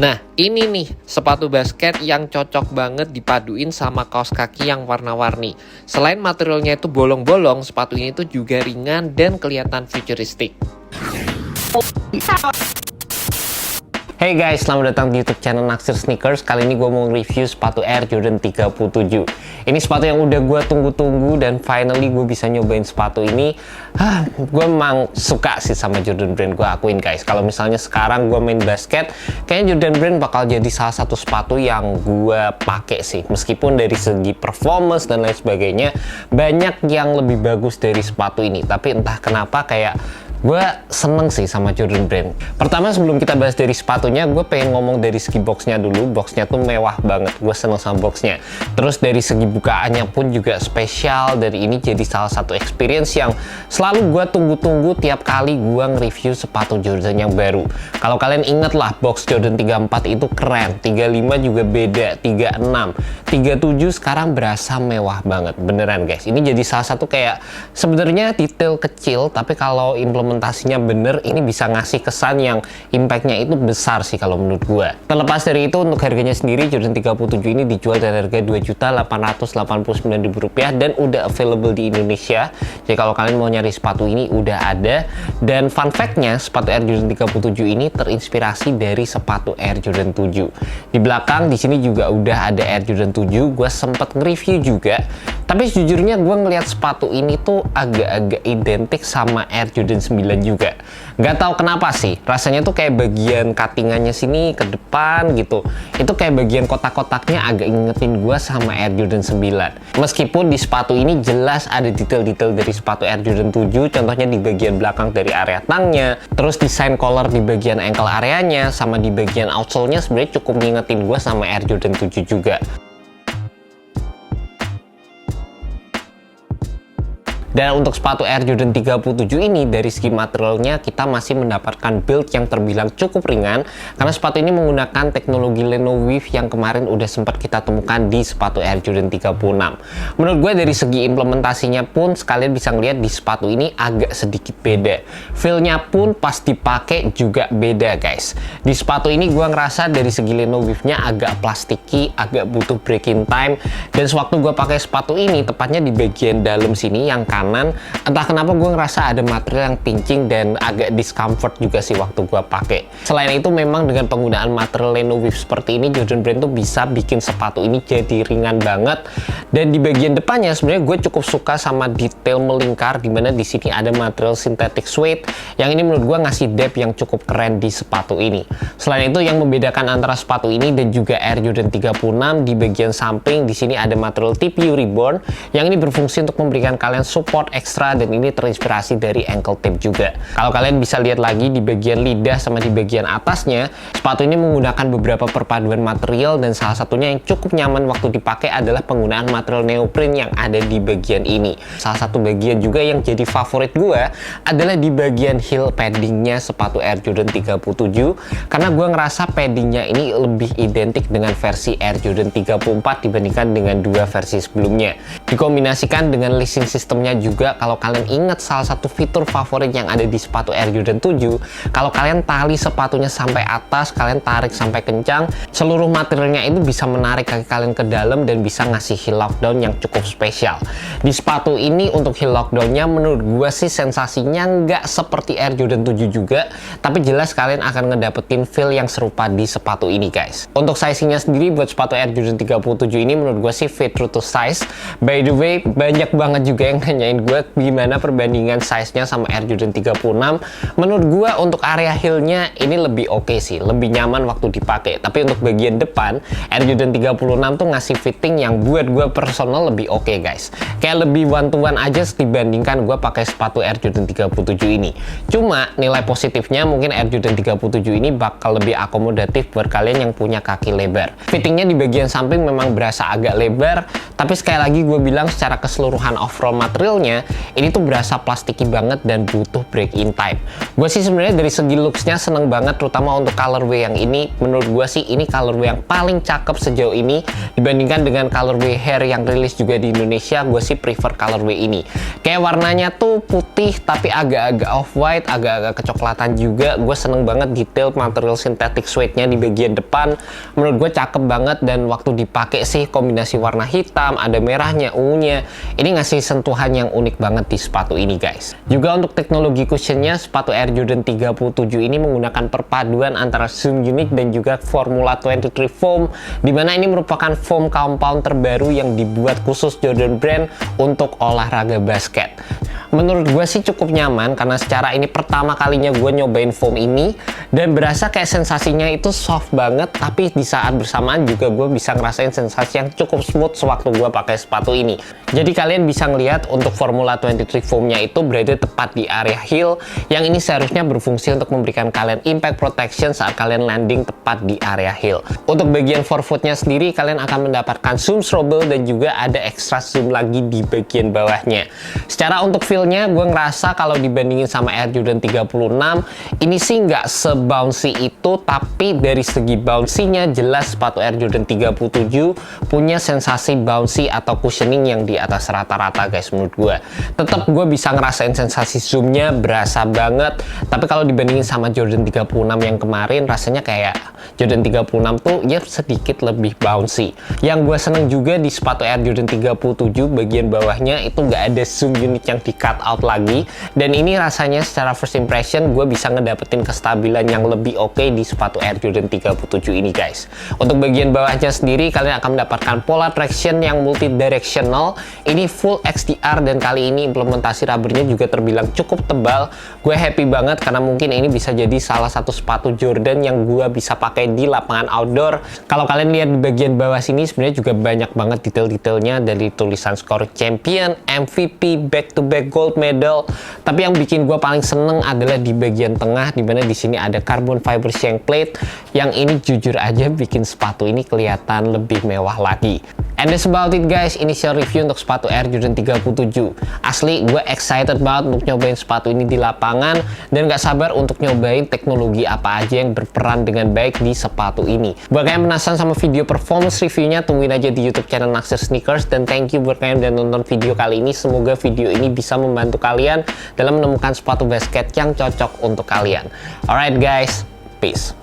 Nah, ini nih sepatu basket yang cocok banget dipaduin sama kaos kaki yang warna-warni. Selain materialnya itu bolong-bolong, sepatu ini tuh juga ringan dan kelihatan futuristik. Hey guys, selamat datang di YouTube channel Naksir Sneakers. Kali ini gue mau review sepatu Air Jordan 37. Ini sepatu yang udah gue tunggu-tunggu dan finally gue bisa nyobain sepatu ini. Gue memang suka sih sama Jordan Brand, gue akuin guys. Kalau misalnya sekarang gue main basket, kayaknya Jordan Brand bakal jadi salah satu sepatu yang gue pakai sih. Meskipun dari segi performance dan lain sebagainya, banyak yang lebih bagus dari sepatu ini. Tapi entah kenapa kayak gue seneng sih sama Jordan Brand. Pertama sebelum kita bahas dari sepatunya, gue pengen ngomong dari segi boxnya dulu. Boxnya tuh mewah banget, gue seneng sama boxnya. Terus dari segi bukaannya pun juga spesial. Dari ini jadi salah satu experience yang selalu gue tunggu-tunggu tiap kali gue nge-review sepatu Jordan yang baru. Kalau kalian inget lah, box Jordan 34 itu keren, 35 juga beda, 36, 37 sekarang berasa mewah banget, beneran guys. Ini jadi salah satu kayak sebenarnya detail kecil, tapi kalau implementasinya bener, ini bisa ngasih kesan yang impactnya itu besar sih kalau menurut gue. Terlepas dari itu, untuk harganya sendiri Jordan 37 ini dijual dari harga Rp2.889.000 dan udah available di Indonesia. Jadi kalau kalian mau nyari sepatu ini udah ada. Dan fun fact-nya, sepatu Air Jordan 37 ini terinspirasi dari sepatu Air Jordan 7. Di belakang di sini juga udah ada Air Jordan 7. Gue sempet nge-review juga. Tapi sejujurnya gue ngeliat sepatu ini tuh agak-agak identik sama Air Jordan 9 juga. Nggak tahu kenapa sih, rasanya tuh kayak bagian cuttingannya sini ke depan gitu, itu kayak bagian kotak-kotaknya agak ingetin gue sama Air Jordan 9. Meskipun di sepatu ini jelas ada detail-detail dari sepatu Air Jordan 7, contohnya di bagian belakang dari area tangnya, terus desain collar di bagian ankle areanya, sama di bagian outsole-nya sebenarnya cukup ngingetin gue sama Air Jordan 7 juga. Dan untuk sepatu Air Jordan 37 ini, dari segi materialnya kita masih mendapatkan build yang terbilang cukup ringan, karena sepatu ini menggunakan teknologi Lenoweave yang kemarin udah sempat kita temukan di sepatu Air Jordan 36. Menurut gue dari segi implementasinya pun sekalian bisa ngeliat di sepatu ini agak sedikit beda. Feel-nya pun pas dipakai juga beda guys. Di sepatu ini gue ngerasa dari segi Lenoweave-nya agak plastiki, agak butuh breaking time, dan sewaktu gue pakai sepatu ini, tepatnya di bagian dalam sini yang kanan, entah kenapa gue ngerasa ada material yang pincing dan agak discomfort juga sih waktu gue pakai. Selain itu memang dengan penggunaan material Lenoweave seperti ini, Jordan Brand tuh bisa bikin sepatu ini jadi ringan banget. Dan di bagian depannya sebenarnya gue cukup suka sama detail melingkar, dimana di sini ada material synthetic suede yang ini menurut gue ngasih depth yang cukup keren di sepatu ini. Selain itu yang membedakan antara sepatu ini dan juga Air Jordan 36, di bagian samping di sini ada material TPU Reborn yang ini berfungsi untuk memberikan kalian support ekstra, dan ini terinspirasi dari ankle tape juga. Kalau kalian bisa lihat lagi di bagian lidah sama di bagian atasnya, sepatu ini menggunakan beberapa perpaduan material, dan salah satunya yang cukup nyaman waktu dipakai adalah penggunaan material neoprene yang ada di bagian ini. Salah satu bagian juga yang jadi favorit gue adalah di bagian heel paddingnya sepatu Air Jordan 37, karena gue ngerasa paddingnya ini lebih identik dengan versi Air Jordan 34 dibandingkan dengan dua versi sebelumnya. Dikombinasikan dengan lacing sistemnya juga, kalau kalian ingat salah satu fitur favorit yang ada di sepatu Air Jordan 7, kalau kalian tali sepatunya sampai atas, kalian tarik sampai kencang, seluruh materialnya itu bisa menarik kaki kalian ke dalam dan bisa ngasih heel lockdown yang cukup spesial. Di sepatu ini untuk heel lockdownnya menurut gue sih sensasinya nggak seperti Air Jordan 7 juga, tapi jelas kalian akan ngedapetin feel yang serupa di sepatu ini guys. Untuk sizingnya sendiri buat sepatu Air Jordan 37 ini menurut gue sih fit true to size. By the way, banyak banget juga yang nanyain gue gimana perbandingan size-nya sama Air Jordan 36. Menurut gue untuk area heel-nya ini lebih oke sih, lebih nyaman waktu dipakai. Tapi untuk bagian depan, Air Jordan 36 tuh ngasih fitting yang buat gue personal lebih oke guys. Kayak lebih one to one aja dibandingkan gue pakai sepatu Air Jordan 37 ini. Cuma nilai positifnya mungkin Air Jordan 37 ini bakal lebih akomodatif buat kalian yang punya kaki lebar. Fittingnya di bagian samping memang berasa agak lebar, tapi sekali lagi gue bilang secara keseluruhan overall materialnya ini tuh berasa plastiki banget dan butuh break-in time. Gue sih sebenarnya dari segi looks-nya seneng banget, terutama untuk colorway yang ini. Menurut gue sih ini colorway yang paling cakep sejauh ini dibandingkan dengan colorway hair yang rilis juga di Indonesia. Gue sih prefer colorway ini. Kayak warnanya tuh putih tapi agak-agak off-white, agak-agak kecoklatan juga. Gue seneng banget detail material synthetic suede-nya di bagian depan. Menurut gue cakep banget, dan waktu dipakai sih kombinasi warna hitam, ada merahnya, ungunya, ini ngasih sentuhan yang unik banget di sepatu ini guys. Juga untuk teknologi cushionnya, sepatu Air Jordan 37 ini menggunakan perpaduan antara Zoom Unique dan juga Formula 23 foam, dimana ini merupakan foam compound terbaru yang dibuat khusus Jordan Brand untuk olahraga basket. Menurut gue sih cukup nyaman, karena secara ini pertama kalinya gue nyobain foam ini, dan berasa kayak sensasinya itu soft banget, tapi di saat bersamaan juga gue bisa ngerasain sensasi yang cukup smooth sewaktu gue pakai sepatu ini. Jadi kalian bisa ngelihat untuk Formula 23 foamnya itu berada tepat di area heel, yang ini seharusnya berfungsi untuk memberikan kalian impact protection saat kalian landing tepat di area heel. Untuk bagian forefootnya sendiri, kalian akan mendapatkan zoom stroble dan juga ada extra zoom lagi di bagian bawahnya. Secara untuk feel-nya, gue ngerasa kalau dibandingin sama Air Jordan 36, ini sih nggak se-bouncy itu, tapi dari segi bouncy-nya jelas sepatu Air Jordan 37 punya sensasi bouncy atau cushioning yang di atas rata-rata guys. Menurut gue tetap gue bisa ngerasain sensasi zoom-nya berasa banget, tapi kalau dibandingin sama Jordan 36 yang kemarin, rasanya kayak Jordan 36 tuh ya sedikit lebih bouncy. Yang gue seneng juga di sepatu Air Jordan 37, bagian bawahnya itu nggak ada zoom unit yang di cut out lagi, dan ini rasanya secara first impression gue bisa ngedapetin kestabilan yang lebih oke di sepatu Air Jordan 37 ini guys. Untuk bagian bawahnya sendiri, kalian akan mendapatkan pola traction yang multi directional, ini full XTR, dan kali ini implementasi rubbernya juga terbilang cukup tebal. Gue happy banget karena mungkin ini bisa jadi salah satu sepatu Jordan yang gue bisa pakai di lapangan outdoor. Kalau kalian lihat di bagian bawah sini, sebenarnya juga banyak banget detail-detailnya, dari tulisan skor champion, MVP, back-to-back gold medal. Tapi yang bikin gue paling seneng adalah di bagian tengah, dimana di sini ada carbon fiber shank plate, yang ini jujur aja bikin sepatu ini kelihatan lebih mewah lagi. And that's about it guys, initial review untuk sepatu Air Jordan 37. Asli gue excited banget untuk nyobain sepatu ini di lapangan, dan gak sabar untuk nyobain teknologi apa aja yang berperan dengan baik di sepatu ini. Buat kalian penasaran sama video performance reviewnya, tungguin aja di YouTube channel Naksir Sneakers. Dan thank you buat kalian yang udah nonton video kali ini. Semoga video ini bisa membantu kalian dalam menemukan sepatu basket yang cocok untuk kalian. Alright guys, peace.